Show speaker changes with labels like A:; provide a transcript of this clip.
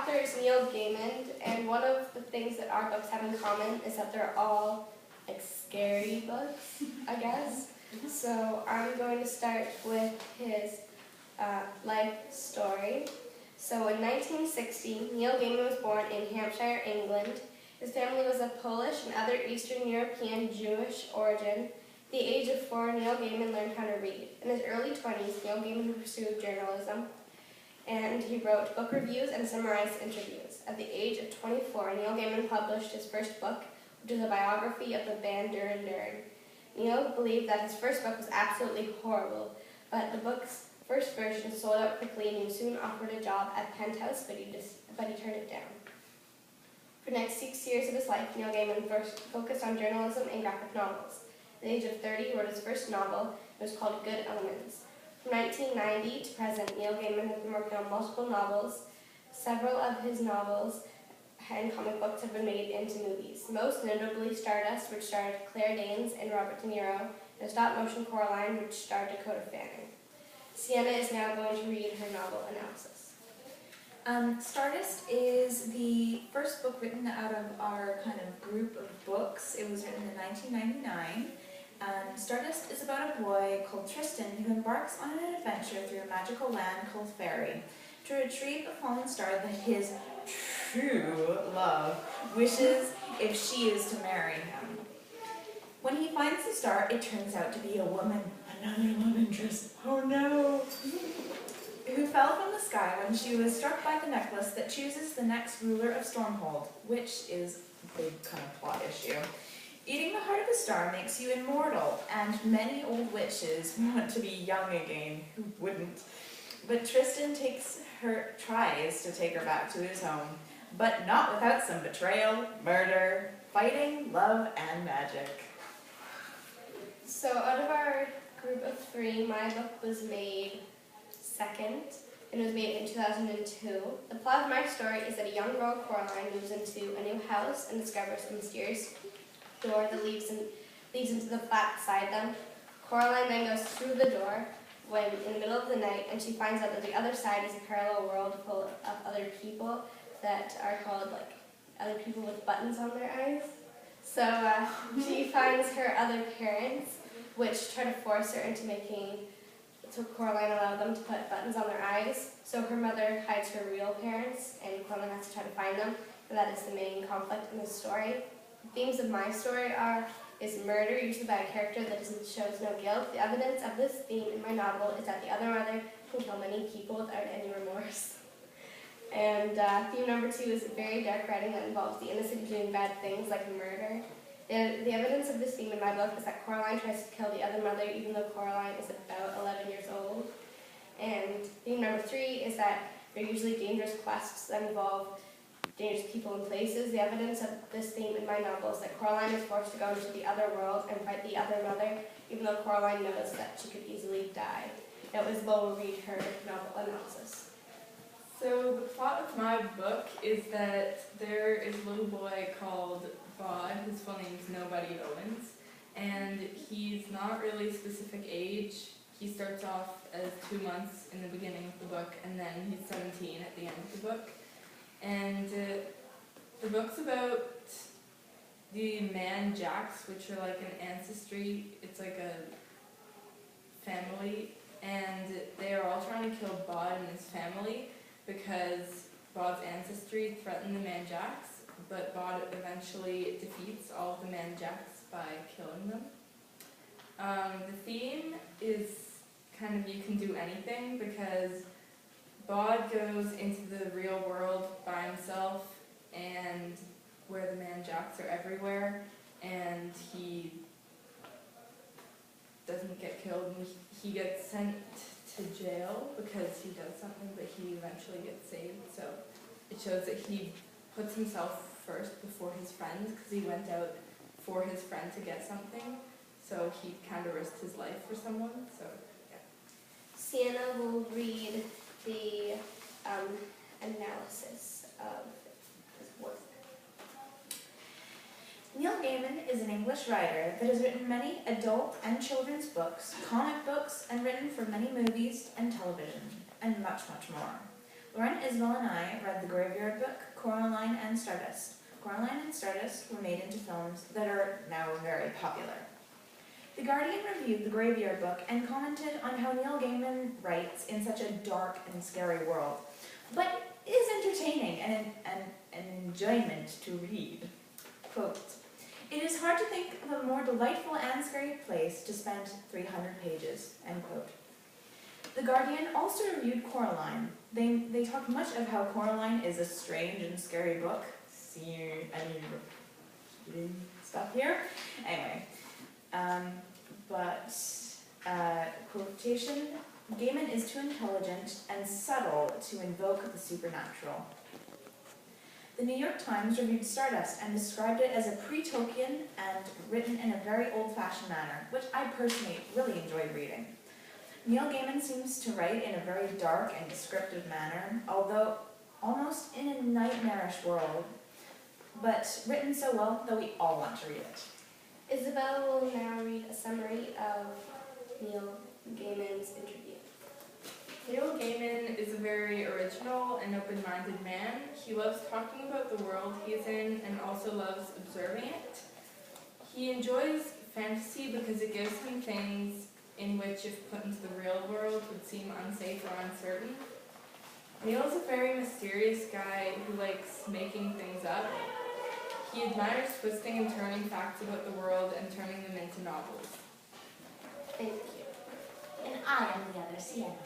A: author is Neil Gaiman, and one of the things that our books have in common is that they're all like scary books, I guess. So I'm going to start with his life story. So in 1960, Neil Gaiman was born in Hampshire, England. His family was of Polish and other Eastern European Jewish origin. At the age of 4, Neil Gaiman learned how to read. In his early 20s, Neil Gaiman pursued journalism, and he wrote book reviews and summarized interviews. At the age of 24, Neil Gaiman published his first book, which is a biography of the band Duran Duran. Neil believed that his first book was absolutely horrible, but the book's first version sold out quickly, and he was soon offered a job at Penthouse, but he turned it down. For the next 6 years of his life, Neil Gaiman first focused on journalism and graphic novels. At the age of 30, he wrote his first novel. It was called Good Omens. From 1990 to present, Neil Gaiman has been working on multiple novels. Several of his novels and comic books have been made into movies, most notably Stardust, which starred Claire Danes and Robert De Niro, and stop-motion Coraline, which starred Dakota Fanning. Sienna is now going to read her novel analysis.
B: Stardust is the first book written out of our kind of group of books. It was written in 1999. Stardust is about a boy called Tristan who embarks on an adventure through a magical land called Fairy to retrieve a fallen star that his true love wishes if she is to marry him. When he finds the star, it turns out to be a woman, another love interest, oh no, who fell from the sky when she was struck by the necklace that chooses the next ruler of Stormhold, which is a big kind of plot issue. Eating the heart of a star makes you immortal, and many old witches want to be young again. Who wouldn't? But Tristan tries to take her back to his home, but not without some betrayal, murder, fighting, love, and magic.
A: So out of our group of 3, my book was made second, and it was made in 2002. The plot of my story is that a young girl, Coraline, moves into a new house and discovers a mysterious door that leads into the flat beside them. Coraline then goes through the door when in the middle of the night, and she finds out that the other side is a parallel world full of other people that are called like other people with buttons on their eyes. So she finds her other parents, which try to force her into so Coraline allowed them to put buttons on their eyes. So her mother hides her real parents, and Coraline has to try to find them. And that is the main conflict in the story. The themes of my story is murder, usually by a character that shows no guilt. The evidence of this theme in my novel is that the other mother can kill many people without any remorse. And theme number 2 is very dark writing that involves the innocent doing bad things like murder. The evidence of this theme in my book is that Coraline tries to kill the other mother even though Coraline is about 11 years old. And theme number 3 is that they're usually dangerous quests that involve dangerous people and places. The evidence of this theme in my novel is that Coraline is forced to go into the other world and fight the other mother, even though Coraline knows that she could easily die. Now Isabel will read her novel analysis.
C: So the plot of my book is that there is a little boy called Bod. His full name is Nobody Owens, and he's not really a specific age. He starts off as 2 months in the beginning of the book, and then he's 17 at the end of the book. And the book's about the man Jacks, which are like an ancestry. It's like a family, and they are all trying to kill Bod and his family because Bod's ancestry threatened the man Jacks, but Bod eventually defeats all of the man Jacks by killing them. The theme is kind of you can do anything because Bod goes into the real world by himself, and where the man Jacks are everywhere, and he doesn't get killed, and he gets sent to jail because he does something, but he eventually gets saved. So it shows that he puts himself first before his friends because he went out for his friend to get something. So he kind of risked his life for someone. So yeah.
A: Sienna will read the analysis of his work.
B: Neil Gaiman is an English writer that has written many adult and children's books, comic books, and written for many movies and television, and much, much more. Lauren, Isabel, and I read The Graveyard Book, Coraline, and Stardust. Coraline and Stardust were made into films that are now very popular. The Guardian reviewed The Graveyard Book and commented on how Neil Gaiman writes in such a dark and scary world, but is entertaining and an enjoyment to read. Quote, "It is hard to think of a more delightful and scary place to spend 300 pages," end quote. The Guardian also reviewed Coraline. They talked much of how Coraline is a strange and scary book. See any repeating stuff here? Anyway, quotation, "Gaiman is too intelligent and subtle to invoke the supernatural." The New York Times reviewed Stardust and described it as a pre-Tolkien and written in a very old-fashioned manner, which I personally really enjoyed reading. Neil Gaiman seems to write in a very dark and descriptive manner, although almost in a nightmarish world, but written so well that we all want to read it.
A: Isabel will now read a summary of Neil Gaiman's interview.
C: Neil Gaiman is a very original and open-minded man. He loves talking about the world he's in and also loves observing it. He enjoys fantasy because it gives him things in which, if put into the real world, would seem unsafe or uncertain. Neil is a very mysterious guy who likes making things up. He admires twisting and turning facts about the world and turning them into novels.
A: Thank you.
D: And I am the other Sienna.